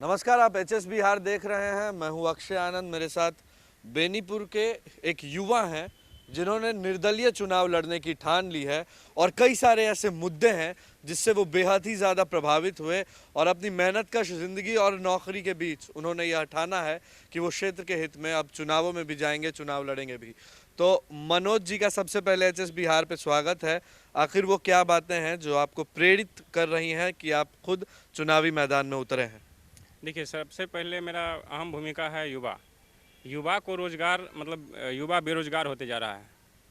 नमस्कार, आप एचएस बिहार देख रहे हैं। मैं हूं अक्षय आनंद। मेरे साथ बेनीपुर के एक युवा हैं जिन्होंने निर्दलीय चुनाव लड़ने की ठान ली है और कई सारे ऐसे मुद्दे हैं जिससे वो बेहद ही ज़्यादा प्रभावित हुए और अपनी मेहनत कश ज़िंदगी और नौकरी के बीच उन्होंने यह ठाना है कि वो क्षेत्र के हित में अब चुनावों में भी जाएंगे, चुनाव लड़ेंगे भी। तो मनोज जी का सबसे पहले एचएस बिहार पे स्वागत है। आखिर वो क्या बातें हैं जो आपको प्रेरित कर रही हैं कि आप खुद चुनावी मैदान में उतरे हैं? देखिए, सबसे पहले मेरा अहम भूमिका है युवा को रोज़गार मतलब युवा बेरोज़गार होते जा रहा है,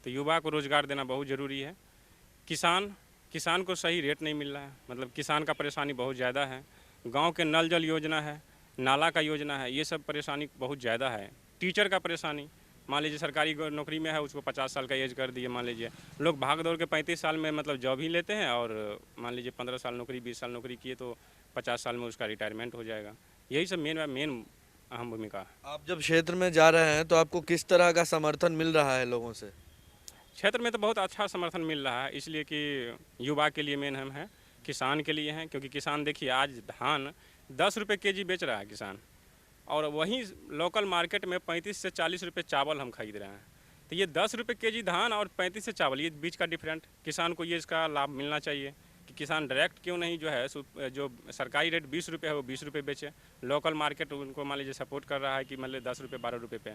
तो युवा को रोज़गार देना बहुत ज़रूरी है। किसान को सही रेट नहीं मिल रहा है, मतलब किसान का परेशानी बहुत ज़्यादा है। गांव के नल जल योजना है, नाला का योजना है, ये सब परेशानी बहुत ज़्यादा है। टीचर का परेशानी, मान लीजिए सरकारी नौकरी में है, उसको 50 साल का एज कर दिए। मान लीजिए लोग भाग दौड़ के 35 साल में मतलब जॉब ही लेते हैं और मान लीजिए 15 साल नौकरी 20 साल नौकरी किए तो 50 साल में उसका रिटायरमेंट हो जाएगा। यही सब मेन अहम भूमिका है। आप जब क्षेत्र में जा रहे हैं तो आपको किस तरह का समर्थन मिल रहा है लोगों से? क्षेत्र में तो बहुत अच्छा समर्थन मिल रहा है, इसलिए कि युवा के लिए मेन हम है, किसान के लिए हैं। क्योंकि किसान देखिए आज धान 10 रुपये केजी बेच रहा है किसान, और वहीं लोकल मार्केट में 35 से 40 रुपये चावल हम खरीद रहे हैं। तो ये 10 रुपये केजी धान और 35 से चावल, ये बीच का डिफरेंट, किसान को ये इसका लाभ मिलना चाहिए कि किसान डायरेक्ट क्यों नहीं जो है जो सरकारी रेट 20 रुपये है वो 20 रुपये बेचे। लोकल मार्केट उनको मान लीजिए सपोर्ट कर रहा है कि मान लीजिए 10 रुपये 12 रुपये पे,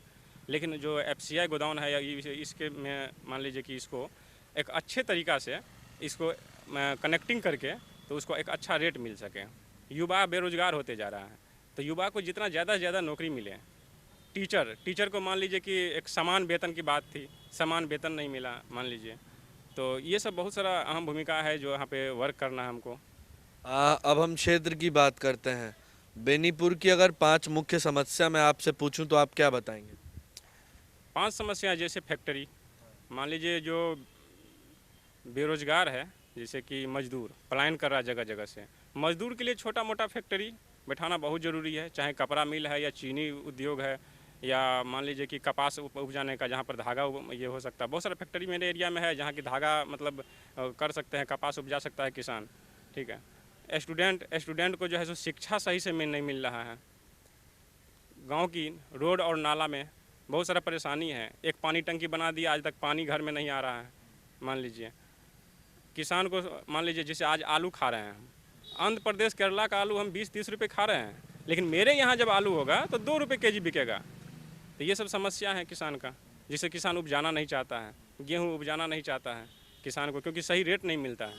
लेकिन जो FCI गोदाउन है या इसके में मान लीजिए कि इसको एक अच्छे तरीक़ा से इसको कनेक्टिंग करके तो उसको एक अच्छा रेट मिल सके। युवा बेरोज़गार होते जा रहा है, तो युवा को जितना ज़्यादा से ज़्यादा नौकरी मिले। टीचर को मान लीजिए कि एक समान वेतन की बात थी, समान वेतन नहीं मिला मान लीजिए। तो ये सब बहुत सारा अहम भूमिका है जो यहाँ पे वर्क करना है हमको। अब हम क्षेत्र की बात करते हैं। बेनीपुर की अगर 5 मुख्य समस्या मैं आपसे पूछूं तो आप क्या बताएंगे? 5 समस्या जैसे फैक्ट्री, मान लीजिए जो बेरोज़गार है, जैसे कि मजदूर पलायन कर रहा है जगह जगह से, मजदूर के लिए छोटा मोटा फैक्ट्री बैठाना बहुत ज़रूरी है। चाहे कपड़ा मिल है या चीनी उद्योग है या मान लीजिए कि कपास उपजाने का, जहाँ पर धागा ये हो सकता है। बहुत सारा फैक्ट्री मेरे एरिया में है जहाँ की धागा मतलब कर सकते हैं, कपास उपजा सकता है किसान। ठीक है। स्टूडेंट को जो है सो शिक्षा सही से नहीं मिल रहा है। गांव की रोड और नाला में बहुत सारा परेशानी है। एक पानी टंकी बना दिया, आज तक पानी घर में नहीं आ रहा है। मान लीजिए किसान को, मान लीजिए जैसे आज आलू खा रहे हैं, आंध्र प्रदेश केरला का आलू हम 20-30 रुपये खा रहे हैं, लेकिन मेरे यहाँ जब आलू होगा तो 2 रुपये केजी बिकेगा। तो ये सब समस्या है किसान का, जिसे किसान उपजाना नहीं चाहता है, गेहूँ उपजाना नहीं चाहता है किसान को, क्योंकि सही रेट नहीं मिलता है।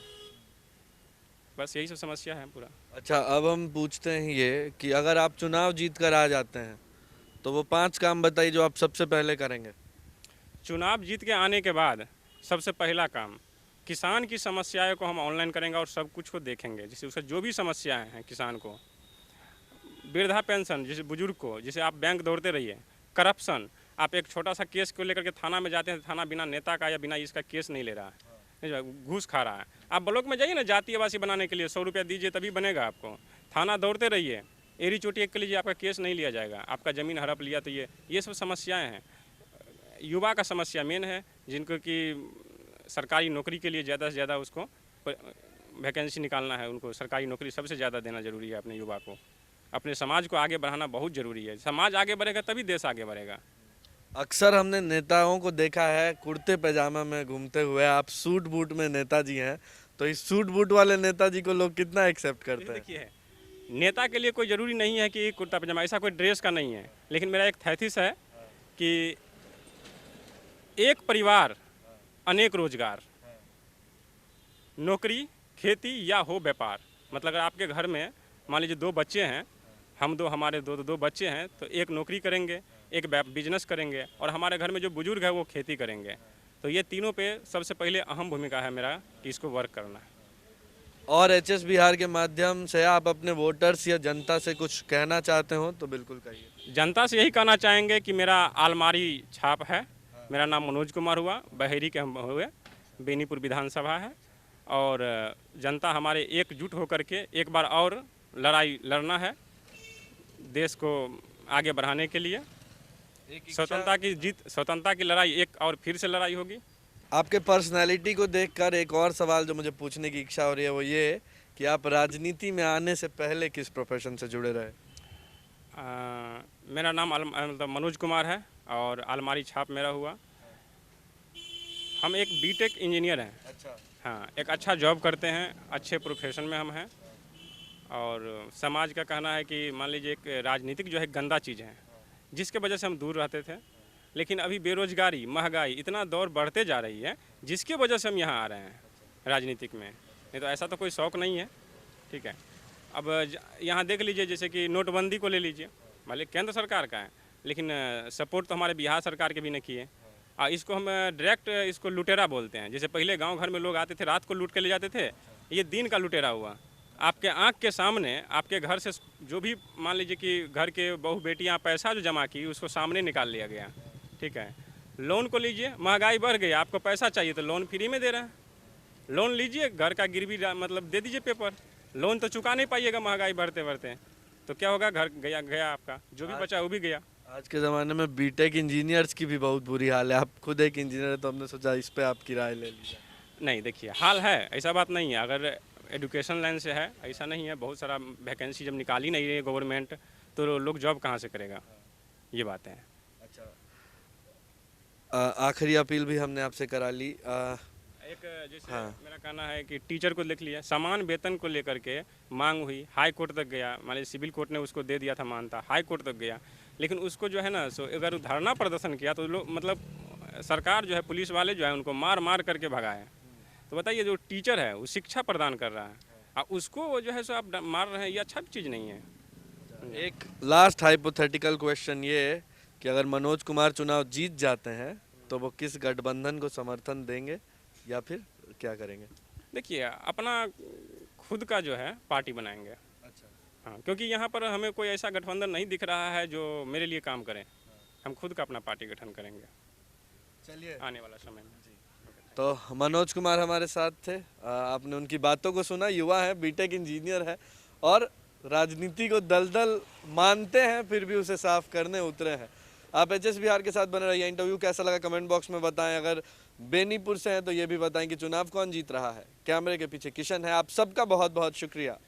बस यही सब समस्या है पूरा। अच्छा, अब हम पूछते हैं ये कि अगर आप चुनाव जीत कर आ जाते हैं तो वो 5 काम बताइए जो आप सबसे पहले करेंगे। चुनाव जीत के आने के बाद सबसे पहला काम, किसान की समस्याएं को हम ऑनलाइन करेंगे और सब कुछ को देखेंगे, जिससे उसका जो भी समस्याएं हैं किसान को, वृद्धा पेंशन जैसे बुजुर्ग को, जैसे आप बैंक दौड़ते रहिए, करप्शन, आप एक छोटा सा केस को लेकर के थाना में जाते हैं, थाना बिना नेता का या बिना इसका केस नहीं ले रहा है, घूस खा रहा है। आप ब्लॉक में जाइए ना, जाति आवासी बनाने के लिए 100 रुपया दीजिए तभी बनेगा आपको। थाना दौड़ते रहिए, एरी चोटी एक के लीजिए, आपका केस नहीं लिया जाएगा। आपका ज़मीन हड़प लिया तो ये सब समस्याएँ हैं। युवा का समस्या मेन है, जिनको कि सरकारी नौकरी के लिए ज़्यादा से ज़्यादा उसको वैकेंसी निकालना है, उनको सरकारी नौकरी सबसे ज़्यादा देना ज़रूरी है। अपने युवा को, अपने समाज को आगे बढ़ाना बहुत ज़रूरी है। समाज आगे बढ़ेगा तभी देश आगे बढ़ेगा। अक्सर हमने नेताओं को देखा है कुर्ते पैजामा में घूमते हुए, आप सूट बूट में नेताजी हैं, तो इस सूट बूट वाले नेताजी को लोग कितना एक्सेप्ट करते हैं? देखिए, नेता के लिए कोई ज़रूरी नहीं है कि कुर्ता पैजामा, ऐसा कोई ड्रेस का नहीं है। लेकिन मेरा एक थैसिस है कि एक परिवार अनेक रोजगार, नौकरी, खेती या हो व्यापार। मतलब अगर आपके घर में मान लीजिए 2 बच्चे हैं, हमारे दो बच्चे हैं, तो एक नौकरी करेंगे, एक बिजनेस करेंगे, और हमारे घर में जो बुजुर्ग है वो खेती करेंगे। तो ये तीनों पे सबसे पहले अहम भूमिका है मेरा कि इसको वर्क करना है। और एचएस बिहार के माध्यम से आप अपने वोटर्स या जनता से कुछ कहना चाहते हो तो बिल्कुल कहिए। जनता से यही कहना चाहेंगे कि मेरा आलमारी छाप है, मेरा नाम मनोज कुमार हुआ, बहेरी के हम हुए, बेनीपुर विधानसभा है, और जनता हमारे एकजुट होकर के एक बार और लड़ाई लड़ना है देश को आगे बढ़ाने के लिए। स्वतंत्रता की लड़ाई एक और फिर से लड़ाई होगी। आपके पर्सनालिटी को देखकर एक और सवाल जो मुझे पूछने की इच्छा हो रही है वो ये कि आप राजनीति में आने से पहले किस प्रोफेशन से जुड़े रहे? मेरा नाम मतलब मनोज कुमार है और अलमारी छाप मेरा हुआ। हम एक बीटेक इंजीनियर हैं। अच्छा। हाँ, एक अच्छा जॉब करते हैं, अच्छे प्रोफेशन में हम हैं। और समाज का कहना है कि मान लीजिए एक राजनीतिक जो है गंदा चीज़ है, जिसके वजह से हम दूर रहते थे। लेकिन अभी बेरोजगारी, महंगाई इतना दौर बढ़ते जा रही है, जिसकी वजह से हम यहाँ आ रहे हैं राजनीतिक में। नहीं तो ऐसा तो कोई शौक नहीं है। ठीक है। अब यहाँ देख लीजिए, जैसे कि नोटबंदी को ले लीजिए, मान लीजिए केंद्र सरकार का है, लेकिन सपोर्ट तो हमारे बिहार सरकार के भी नहीं किए। इसको हम डायरेक्ट इसको लुटेरा बोलते हैं। जैसे पहले गांव घर में लोग आते थे, रात को लूट के ले जाते थे, ये दिन का लुटेरा हुआ। आपके आंख के सामने, आपके घर से जो भी मान लीजिए कि घर के बहू बेटियां पैसा जो जमा की, उसको सामने निकाल लिया गया। ठीक है। लोन को लीजिए, महंगाई बढ़ गई, आपको पैसा चाहिए तो लोन फ्री में दे रहे हैं। लोन लीजिए, घर का गिरवी मतलब दे दीजिए पेपर, लोन तो चुका नहीं पाइएगा महंगाई बढ़ते बढ़ते, तो क्या होगा, घर गया गया आपका, जो भी बचा वो भी गया। आज के ज़माने में बीटेक इंजीनियर्स की भी बहुत बुरी हाल है। आप खुद एक इंजीनियर है, तो हमने सोचा इस पे आपकी राय ले ली जाए। नहीं, देखिए हाल है, ऐसा बात नहीं है। अगर एजुकेशन लाइन से है, ऐसा नहीं है। बहुत सारा वैकेंसी जब निकाल ही नहीं रही है गवर्नमेंट, तो लोग जॉब कहाँ से करेगा, ये बात है। अच्छा, आखिरी अपील भी हमने आपसे करा ली। एक जैसे मेरा कहना है कि टीचर को लिख लिया, समान वेतन को लेकर के मांग हुई, हाई कोर्ट तक गया। मान लीजिए सिविल कोर्ट ने उसको दे दिया था मानता, हाई कोर्ट तक गया, लेकिन उसको जो है ना, सो अगर धरना प्रदर्शन किया तो लोग मतलब सरकार जो है, पुलिस वाले जो है, उनको मार मार करके भगाए। तो बताइए, जो टीचर है वो शिक्षा प्रदान कर रहा है, और उसको जो है सो आप मार रहे हैं, ये अच्छा चीज़ नहीं है। एक लास्ट हाइपोथेटिकल क्वेश्चन ये है कि अगर मनोज कुमार चुनाव जीत जाते हैं तो वो किस गठबंधन को समर्थन देंगे या फिर क्या करेंगे? देखिए, अपना खुद का जो है पार्टी बनाएंगे। अच्छा। हाँ, क्योंकि यहाँ पर हमें कोई ऐसा गठबंधन नहीं दिख रहा है जो मेरे लिए काम करे। हम खुद का अपना पार्टी गठन करेंगे चलिए, आने वाला समय में। तो मनोज कुमार हमारे साथ थे। आपने उनकी बातों को सुना। युवा है, बीटेक इंजीनियर है और राजनीति को दलदल मानते हैं, फिर भी उसे साफ करने उतरे हैं। आप एचएस बिहार के साथ बने रहिए। इंटरव्यू कैसा लगा कमेंट बॉक्स में बताएं। अगर बेनीपुर से हैं तो ये भी बताएं कि चुनाव कौन जीत रहा है। कैमरे के पीछे किशन है। आप सबका बहुत बहुत शुक्रिया।